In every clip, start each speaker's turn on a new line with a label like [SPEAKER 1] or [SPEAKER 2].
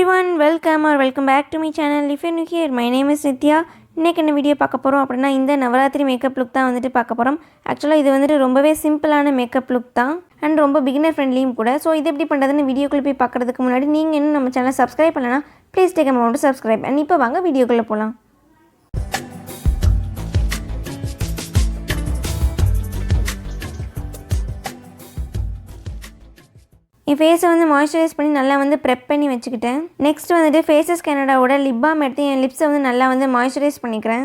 [SPEAKER 1] everyone, welcome back to my channel. If you're new here, my name is Nithya. இன்னைக்கு என்ன video பார்க்க போறோம் அப்படினா இந்த நவராத்திரி மேக்கப் லுக் தான் வந்துட்டு பார்க்க போறோம். एक्चुअली இது வந்துட்டு ரொம்பவே சிம்பிளான மேக்கப் லுக் தான் and ரொம்ப beginner friendlyயும் கூட. சோ இது எப்படி பண்றதுன்னு வீடியோக்குள்ள போய் பார்க்கிறதுக்கு முன்னாடி நீங்க இன்னும் நம்ம சேனலை subscribe பண்ணலனா please take a moment to subscribe. and இப்போ வாங்க வீடியோக்குள்ள போலாம். என் ஃபேஸை வந்து மாய்ஸ்சரைஸ் பண்ணி நல்லா வந்து ப்ரெப் பண்ணி வச்சுக்கிட்டேன். நெக்ஸ்ட் வந்துட்டு ஃபேஸஸ் கனடாவோட லிப் பாம் எடுத்து என் லிப்ஸை வந்து நல்லா வந்து மாய்ஸ்சரைஸ் பண்ணிக்கிறேன்.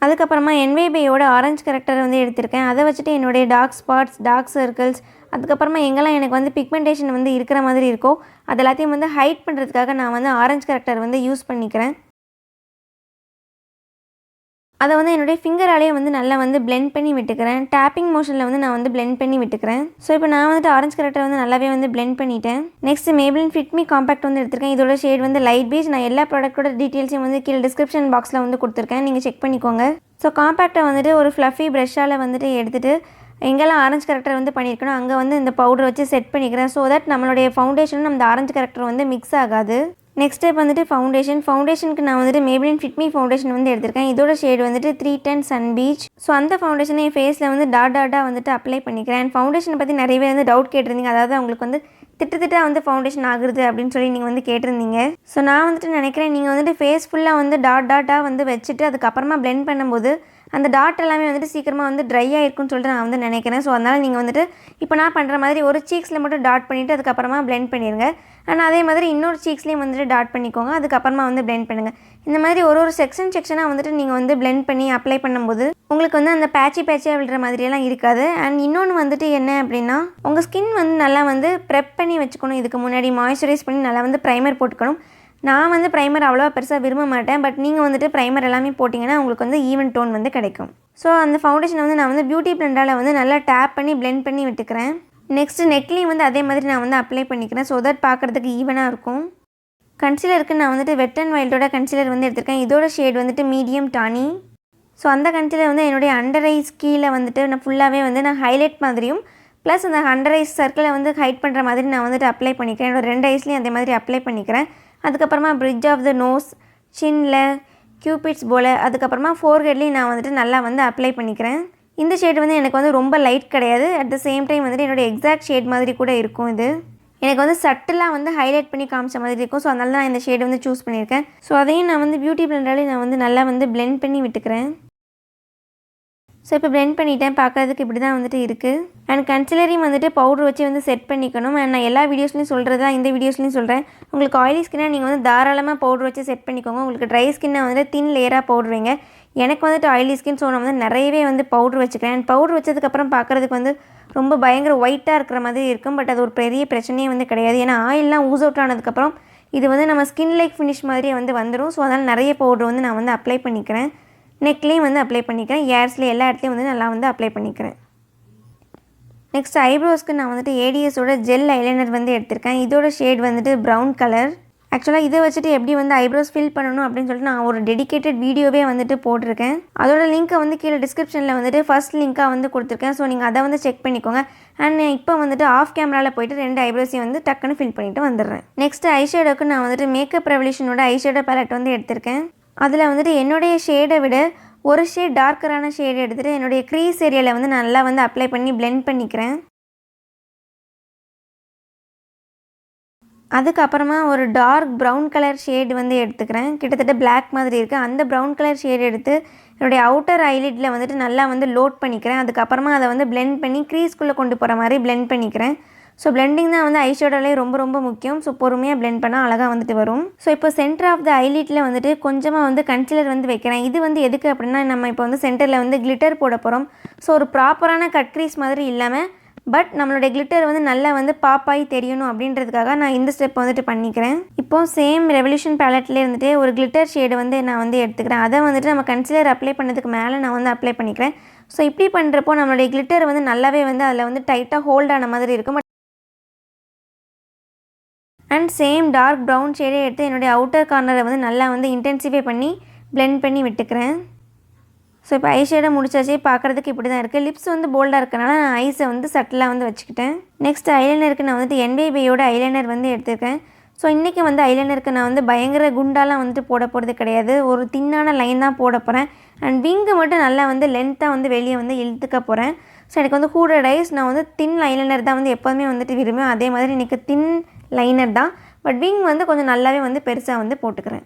[SPEAKER 1] அதுக்கப்புறமா என்வைபையோட ஆரஞ்சு கரெக்டரை வந்து எடுத்திருக்கேன். அதை வச்சுட்டு என்னுடைய டார்க் ஸ்பாட்ஸ், டார்க் சர்க்கிள்ஸ், அதுக்கப்புறமா எங்கெல்லாம் எனக்கு வந்து பிக்மெண்டேஷன் வந்து இருக்கிற மாதிரி இருக்கோ அது எல்லாத்தையும் வந்து ஹைட் பண்ணுறதுக்காக நான் வந்து ஆரஞ்சு கரெக்டர் வந்து யூஸ் பண்ணிக்கிறேன். அதை வந்து என்னுடைய ஃபிங்கராலேயே வந்து நல்லா வந்து பிளெண்ட் பண்ணி விட்டுக்கிறேன். டேப்பிங் மோஷனில் வந்து நான் வந்து பிளெண்ட் பண்ணி விட்டுக்கிறேன். ஸோ இப்போ நான் வந்துட்டு ஆரஞ்சு கரெக்டரை வந்து நல்லாவே வந்து பிளெண்ட் பண்ணிட்டேன். Next Maybelline fit me compact வந்து எடுத்திருக்கேன். இதோட ஷேட் வந்து லைட் பீச். நான் எல்லா ப்ராடக்ட்டோட டீட்டெயில்ஸையும் வந்து கீழே டிஸ்கிரிப்ஷன் பாக்ஸில் வந்து கொடுத்துருக்கேன், நீங்கள் செக் பண்ணிக்கோங்க. ஸோ காம்பேக்டை வந்துட்டு ஒரு ஃப்ளஃபி ப்ரெஷ்ஷால் வந்துட்டு எடுத்துகிட்டு எங்கெல்லாம் ஆரஞ்சு கரெக்டர் வந்து பண்ணியிருக்கணும் அங்கே வந்து இந்த பவுடர் வச்சு செட் பண்ணிக்கிறேன். ஸோ தட் நம்மளுடைய ஃபவுண்டேஷனும் நம்ம ஆரஞ்சு கரெக்டர் வந்து மிக்ஸ் ஆகாது. நெக்ஸ்ட் ஸ்டெப் வந்துட்டு ஃபவுண்டேஷனுக்கு நான் வந்துட்டு மேபிளின் ஃபிட் மீ ஃபவுண்டேஷன் வந்து எடுத்திருக்கேன். இதோட ஷேட் வந்துட்டு 310 சன் பீச். ஸோ அந்த ஃபவுண்டேஷனை என் ஃபேஸில் வந்து டாட்டாக வந்துட்டு அப்ளை பண்ணிக்கிறேன். அண்ட் ஃபவுண்டேஷனை பற்றி நிறைய பேர் வந்து டவுட் கேட்டிருந்தீங்க. அதாவது அவங்களுக்கு வந்து திட்டத்திட்டாக வந்து ஃபவுண்டேஷன் ஆகுது அப்படின்னு சொல்லி நீங்கள் வந்து கேட்டிருந்தீங்க. ஸோ நான் வந்துட்டு நினைக்கிறேன் நீங்கள் வந்துட்டு ஃபேஸ் ஃபுல்லாக வந்து டாட்டாக வந்து வச்சுட்டு அதுக்கப்புறமா பிளெண்ட் பண்ணும்போது அந்த டாட் எல்லாமே வந்துட்டு சீக்கிரமாக வந்து ட்ரை ஆகிருக்குன்னு சொல்லிட்டு நான் வந்து நினைக்கிறேன். ஸோ அதனால் நீங்கள் வந்துட்டு இப்போ நான் பண்ணுற மாதிரி ஒரு சீக்ஸில் மட்டும் டாட் பண்ணிவிட்டு அதுக்கப்புறமா பிளெண்ட் பண்ணிடுங்க. அண்ட் அதே மாதிரி இன்னொரு சீக்ஸ்லேயும் வந்துட்டு டாட் பண்ணிக்கோங்க, அதுக்கப்புறமா வந்து பிளெண்ட் பண்ணுங்கள். இந்த மாதிரி ஒரு செக்ஷனாக வந்துட்டு நீங்கள் வந்து பிளெண்ட் பண்ணி அப்ளை பண்ணும்போது உங்களுக்கு வந்து அந்த பேட்சியாக விழுற மாதிரியெல்லாம் இருக்காது. அண்ட் இன்னொன்று வந்துட்டு என்ன அப்படின்னா உங்கள் ஸ்கின் வந்து நல்லா வந்து ப்ரெப் பண்ணி வச்சுக்கணும். இதுக்கு முன்னாடி மாய்ஸ்சரைஸ் பண்ணி நல்லா வந்து ப்ரைமர் போட்டுக்கணும். நான் வந்து ப்ரைமர் அவ்வளோவா பெருசாக விரும்ப மாட்டேன். பட் நீங்கள் வந்துட்டு ப்ரைமர் எல்லாமே போட்டிங்கன்னா உங்களுக்கு வந்து ஈவன் டோன் வந்து கிடைக்கும். ஸோ அந்த ஃபவுண்டேஷனை வந்து நான் வந்து பியூட்டி பிளெண்டால் வந்து நல்லா டேப் பண்ணி பிளெண்ட் பண்ணி விட்டுக்கிறேன். நெக்ஸ்ட்டு நெக்லையும் வந்து அதே மாதிரி நான் வந்து அப்ளை பண்ணிக்கிறேன். ஸோ தட் பார்க்குறதுக்கு ஈவனாக இருக்கும். கன்சீலருக்கு நான் வந்துட்டு வெட் அண்ட் வைல்டோட கன்சீலர் வந்து எடுத்திருக்கேன். இதோட ஷேட் வந்துட்டு மீடியம் டானி. ஸோ அந்த கன்சீலர் வந்து என்னுடைய அண்டர் ஐஸ் கீழே வந்துட்டு நான் ஃபுல்லாகவே வந்து நான் ஹைலைட் மாதிரியும் ப்ளஸ் அந்த அண்டர் ஐஸ் சர்க்கிளை வந்து ஹைட் பண்ணுற மாதிரி நான் வந்துட்டு அப்ளை பண்ணிக்கிறேன். என்னோட 2 ஐஸ்லேயும் அதே மாதிரி அப்ளை பண்ணிக்கிறேன். அதுக்கப்புறமா பிரிட்ஜ் ஆஃப் த நோஸ், சின்னில், கியூபிட்ஸ் போல், அதுக்கப்புறமா ஃபோர்ஹெட்லேயும் நான் வந்துட்டு நல்லா வந்து அப்ளை பண்ணிக்கிறேன். இந்த ஷேட் வந்து எனக்கு வந்து ரொம்ப லைட் கிடையாது. அட் த சேம் டைம் வந்துட்டு என்னோடய எக்ஸாக்ட் ஷேட் மாதிரி கூட இருக்கும். இது எனக்கு வந்து சட்டிலாக வந்து ஹைலைட் பண்ணி காமிச்ச மாதிரி இருக்கும். ஸோ அதனால தான் நான் இந்த ஷேடு வந்து சூஸ் பண்ணியிருக்கேன். ஸோ அதையும் நான் வந்து பியூட்டி பிளெண்டாலே நான் வந்து நல்லா வந்து பிளெண்ட் பண்ணி விட்டுக்கிறேன். ஸோ இப்போ பிளெண்ட் பண்ணிவிட்டேன். பார்க்குறதுக்கு இப்படி தான் வந்துட்டு இருக்குது. அண்ட் கன்சிலரையும் வந்துட்டு பவுடர் வச்சு வந்து செட் பண்ணிக்கணும். அண்ட் நான் எல்லா வீடியோஸ்லையும் சொல்கிறது தான் இந்த வீடியோஸ்லையும் சொல்கிறேன். உங்களுக்கு ஆயிலி ஸ்கின்னாக நீங்கள் வந்து தாராளமாக பவுடர் வச்சு செட் பண்ணிக்கோங்க. உங்களுக்கு ட்ரை ஸ்கின்னாக வந்து தின் லேயராக பவுடர் வைங்க. எனக்கு வந்துட்டு ஆயிலி ஸ்கின், ஸோ நான் வந்து நிறையவே வந்து பவுடர் வச்சுக்கிறேன். அண்ட் பவுடர் வச்சதுக்கப்புறம் பார்க்குறதுக்கு வந்து ரொம்ப பயங்கர ஒயிட்டாக இருக்கிற மாதிரி இருக்கும். பட் அது ஒரு பெரிய பிரச்சனையே வந்து கிடையாது. ஏன்னா ஆயிலெலாம் ஊஸ் அவுட் ஆனதுக்கப்புறம் இது வந்து நம்ம ஸ்கின் லைக் ஃபினிஷ் மாதிரியே வந்து வந்துடும். ஸோ அதனால் நிறைய பவுடர் வந்து நான் வந்து அப்ளை பண்ணிக்கிறேன். நெக்லேயும் வந்து அப்ளை பண்ணிக்கிறேன். ஏர்ஸ்லேயும் எல்லா இடத்துலையும் வந்து நல்லா வந்து அப்ளை பண்ணிக்கிறேன். நெக்ஸ்ட் ஐப்ரோஸ்க்கு நான் வந்துட்டு ஏடிஎஸோட ஜெல் ஐலைனர் வந்து எடுத்திருக்கேன். இதோட ஷேட் வந்துட்டு ப்ரௌன் கலர். ஆக்சுவலாக இதை வச்சுட்டு எப்படி வந்து ஐப்ரோஸ் ஃபில் பண்ணணும் அப்படின்னு சொல்லிட்டு நான் ஒரு டெடிகேட்டட் வீடியோவே வந்துட்டு போட்டிருக்கேன். அதோட லிங்க்கை வந்து கீழே டிஸ்கிரிப்ஷனில் வந்துட்டு ஃபர்ஸ்ட் லிங்க்காக வந்து கொடுத்துருக்கேன். ஸோ நீங்கள் அதை வந்து செக் பண்ணிக்கோங்க. அண்ட் இப்போ வந்துட்டு ஆஃப் கேமராவில் போய்ட்டு 2 ஐப்ரோஸையும் வந்து டக்குன்னு ஃபில் பண்ணிவிட்டு வந்துடுறேன். நெக்ஸ்ட் ஐஷேடோக்கு நான் வந்துட்டு மேக்கப் ரெவல்யூஷனோட ஐஷேடோ பேலட் வந்து எடுத்திருக்கேன். அதில் வந்துட்டு என்னுடைய ஷேடை விட ஒரு ஷேட் டார்க்கரான ஷேடு எடுத்துகிட்டு என்னுடைய க்ரீஸ் ஏரியாவில் வந்து நல்லா வந்து அப்ளை பண்ணி பிளெண்ட் பண்ணிக்கிறேன். அதுக்கப்புறமா ஒரு டார்க் ப்ரௌன் கலர் ஷேடு வந்து எடுத்துக்கிறேன். கிட்டத்தட்ட பிளாக் மாதிரி இருக்குது. அந்த ப்ரௌன் கலர் ஷேடு எடுத்து என்னுடைய அவுட்டர் ஐலிட்டில் வந்துட்டு நல்லா வந்து லோட் பண்ணிக்கிறேன். அதுக்கப்புறமா அதை வந்து பிளெண்ட் பண்ணி க்ரீஸ்குள்ளே கொண்டு போகிற மாதிரி பிளெண்ட் பண்ணிக்கிறேன். ஸோ பிளெண்டிங் தான் வந்து ஐஷேடோலே ரொம்ப முக்கியம். ஸோ பொறுமையாக பிளெண்ட் பண்ணால் அழகாக வந்துட்டு வரும். ஸோ இப்போ சென்டர் ஆஃப் த ஐலிட்டில் வந்துட்டு கொஞ்சமாக வந்து கன்சீலர் வந்து வைக்கிறேன். இது வந்து எதுக்கு அப்படின்னா நம்ம இப்போ வந்து சென்டரில் வந்து கிளிட்டர் போட போகிறோம். ஸோ ஒரு ப்ராப்பரான கட் க்ரீஸ் மாதிரி இல்லாமல் பட் நம்மளுடைய கிளிட்டர் வந்து நல்லா வந்து பாப்பாகி தெரியணும் அப்படின்றதுக்காக நான் இந்த ஸ்டெப் வந்துட்டு பண்ணிக்கிறேன். இப்போது சேம் ரெவல்யூஷன் பேலட்லேயே இருந்துட்டு ஒரு கிளிட்டர் ஷேடு வந்து நான் வந்து எடுத்துக்கிறேன். அதை வந்துட்டு நம்ம கன்சீலர் அப்ளை பண்ணதுக்கு மேலே நான் வந்து அப்ளை பண்ணிக்கிறேன். ஸோ இப்படி பண்ணுறப்போ நம்மளுடைய கிளிட்டர் வந்து நல்லாவே வந்து அதில் வந்து டைட்டாக ஹோல்ட் ஆன மாதிரி இருக்கும். அண்ட் சேம் டார்க் ப்ரௌன் ஷேடே எடுத்து என்னுடைய அவுட்டர் கார்னரை வந்து நல்லா வந்து இன்டென்சிஃபை பண்ணி பிளெண்ட் பண்ணி விட்டுக்கிறேன். ஸோ இப்போ ஐ ஷேடை முடிச்சாச்சே, பார்க்குறதுக்கு இப்படி தான் இருக்குது. லிப்ஸ் வந்து போல்டாக இருக்கனால நான் ஐஸை வந்து சட்டிலாக வந்து வச்சுக்கிட்டேன். நெக்ஸ்ட் ஐலைனருக்கு நான் வந்துட்டு என்வைபையோட ஐலைனர் வந்து எடுத்துருக்கேன். ஸோ இன்றைக்கி வந்து ஐலைனருக்கு நான் வந்து பயங்கர குண்டாலாம் வந்துட்டு போட போகிறது கிடையாது. ஒரு தின்னான லைன் தான் போட போகிறேன். அண்ட் விங்கு மட்டும் நல்லா வந்து லென்த்தாக வந்து வெளியே வந்து இழுத்துக்க போகிறேன். ஸோ எனக்கு வந்து ஹூடட் ஐஸ் நான் வந்து தின் ஐலைனர் தான் வந்து எப்போதுமே வந்துட்டு விரும்புவேன். அதே மாதிரி இன்றைக்கி தின் லைனர் தான். பட் விங் வந்து கொஞ்சம் நல்லாவே வந்து பெருசாக வந்து போட்டுக்கிறேன்.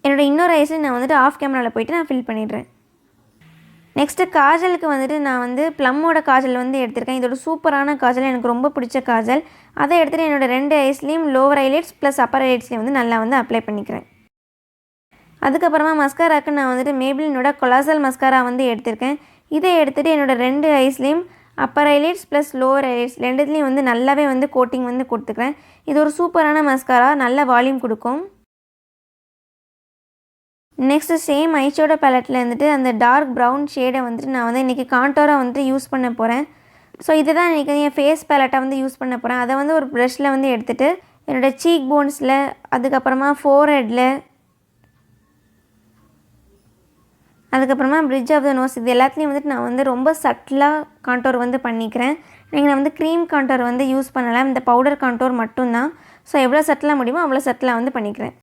[SPEAKER 1] என்னோடய இன்னொரு ஐஸையும் நான் வந்துட்டு ஆஃப் கேமராவில் போய்ட்டு நான் ஃபில் பண்ணிடுறேன். நெக்ஸ்ட்டு காஜலுக்கு வந்துட்டு நான் வந்து ப்ளம்மோட காஜல் வந்து எடுத்திருக்கேன். இதோட சூப்பரான காஜல், எனக்கு ரொம்ப பிடிச்ச காஜல். அதை எடுத்துகிட்டு என்னோடய 2 ஐஸ்லேயும் லோவர் ஐலைட்ஸ் ப்ளஸ் அப்பர் ஐலைட்ஸ்லேயும் வந்து நல்லா வந்து அப்ளை பண்ணிக்கிறேன். அதுக்கப்புறமா மஸ்காராக்கு நான் வந்துட்டு மேபிளினோட கொலாசல் மஸ்காரா வந்து எடுத்திருக்கேன். இதை எடுத்துகிட்டு என்னோடய 2 ஐஸ்லேயும் upper eyelids plus lower eyelids ரெண்டுத்துலேயும் வந்து நல்லாவே வந்து கோட்டிங் வந்து கொடுத்துக்கிறேன். இது ஒரு சூப்பரான மஸ்காரா, நல்ல வால்யூம் கொடுக்கும். நெக்ஸ்ட்டு சேம் ஐஷேடோ பேலட்டில் வந்துட்டு அந்த டார்க் ப்ரௌன் ஷேடை வந்துட்டு நான் வந்து இன்றைக்கி காண்டோராக வந்துட்டு யூஸ் பண்ண போகிறேன். ஸோ இதை தான் இன்றைக்கி என் ஃபேஸ் பேலட்டாக வந்து யூஸ் பண்ண போகிறேன். அதை வந்து ஒரு ப்ரஷில் வந்து எடுத்துகிட்டு என்னோடய சீக் போன்ஸில், அதுக்கப்புறமா ஃபோர்ஹெட்டில், அதுக்கப்புறமா பிரிட்ஜ் ஆஃப் த நோஸ், இது எல்லாத்துலேயும் வந்துட்டு நான் வந்து ரொம்ப சட்டிலாக காண்டோர் வந்து பண்ணிக்கிறேன். நீங்கள் வந்து க்ரீம் காண்டோர் வந்து யூஸ் பண்ணலாம், இந்த பவுடர் காண்டோர் மட்டும்தான். ஸோ எவ்வளோ சட்டிலாக முடியுமோ அவ்வளோ சட்டிலாக வந்து பண்ணிக்கிறேன்.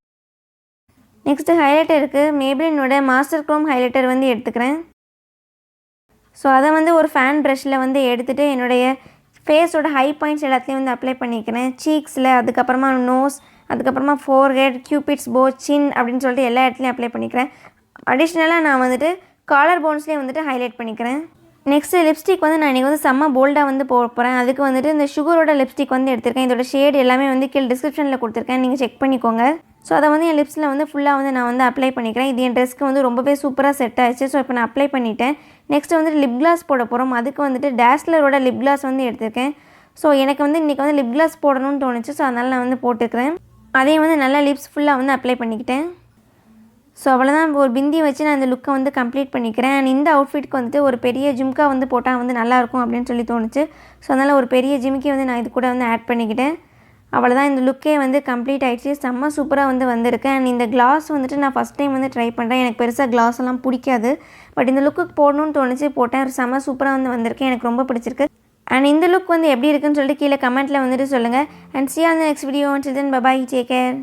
[SPEAKER 1] நெக்ஸ்ட்டு ஹைலைட்டருக்கு மேபிளினோட மாஸ்டர் க்ரோம் ஹைலைட்டர் வந்து எடுத்துக்கிறேன். ஸோ அதை வந்து ஒரு ஃபேன் ப்ரஷில் வந்து எடுத்துகிட்டு என்னுடைய ஃபேஸோட ஹை பாயிண்ட்ஸ் எல்லாத்துலேயும் வந்து அப்ளை பண்ணிக்கிறேன். சீக்ஸில், அதுக்கப்புறமா நோஸ், அதுக்கப்புறமா ஃபோர்ஹெட், கியூபிட்ஸ் போ, சின் அப்படின்னு சொல்லிட்டு எல்லா இடத்துலையும் அப்ளை பண்ணிக்கிறேன். அடிஷ்னலாக நான் வந்துட்டு காலர் போன்ஸ்லேயே வந்துட்டு ஹைலைட் பண்ணிக்கிறேன். நெக்ஸ்ட்டு லிப்ஸ்டிக் வந்து நான் இன்றைக்கி வந்து செம்ம போல்டாக வந்து போட போகிறேன். அதுக்கு வந்துட்டு இந்த சுகரோட லிப்ஸ்டிக் வந்து எடுத்திருக்கேன். இதோட ஷேட் எல்லாமே வந்து கீழே டிஸ்கிரிப்ஷனில் கொடுத்துருக்கேன், நீங்கள் செக் பண்ணிக்கோங்க. ஸோ அதை வந்து என் லிப்ஸில் வந்து ஃபுல்லாக வந்து நான் வந்து அப்ளை பண்ணிக்கிறேன். இது என் ட்ரெஸ்க்கு வந்து ரொம்பவே சூப்பராக செட் ஆயிடுச்சு. ஸோ இப்போ நான் அப்ளை பண்ணிவிட்டேன். நெக்ஸ்ட்டு வந்துட்டு லிப் கிளாஸ் போட போகிறோம். அதுக்கு வந்துட்டு டேஸ்லரோட லிப் கிளாஸ் வந்து எடுத்திருக்கேன். ஸோ எனக்கு வந்து இன்றைக்கி வந்து லிப் கிளாஸ் போடணும்னு தோணுச்சு. ஸோ அதனால் நான் வந்து போட்டுக்கிறேன். அதையும் வந்து நல்லா லிப்ஸ் ஃபுல்லாக வந்து அப்ளை பண்ணிக்கிட்டேன். ஸோ அவ்வளோதான், ஒரு பிந்தி வச்சு நான் இந்த லுக்கை வந்து கம்ப்ளீட் பண்ணிக்கிறேன். அண்ட் இந்த அவுட்ஃபிட்க்கு வந்துட்டு ஒரு பெரிய ஜிம்கா வந்து போட்டால் வந்து நல்லாயிருக்கும் அப்படின்னு சொல்லி தோணுச்சு. ஸோ அதனால் ஒரு பெரிய ஜிமிக்கி வந்து நான் இது கூட வந்து ஆட் பண்ணிக்கிட்டேன். அவ்வளோதான், இந்த லுக்கே வந்து கம்ப்ளீட் ஆகிடுச்சு. செம்ம சூப்பராக வந்து வந்திருக்கேன். அண்ட் இந்த கிளாஸ் வந்துட்டு நான் ஃபஸ்ட் டைம் வந்து ட்ரை பண்ணுறேன். எனக்கு பெருசாக கிளாஸ் எல்லாம் பிடிக்காது. பட் இந்த லுக்குக்கு போடணும்னு தோணுச்சு, போட்டேன். ஒரு செம்ம சூப்பராக வந்து வந்திருக்கேன். எனக்கு ரொம்ப பிடிச்சிருக்கு. அண்ட் இந்த லுக் வந்து எப்படி இருக்குன்னு சொல்லிட்டு கீழே கமெண்ட்டில் வந்துட்டு சொல்லுங்கள். And see you on the next video. Until then, bye bye, take care.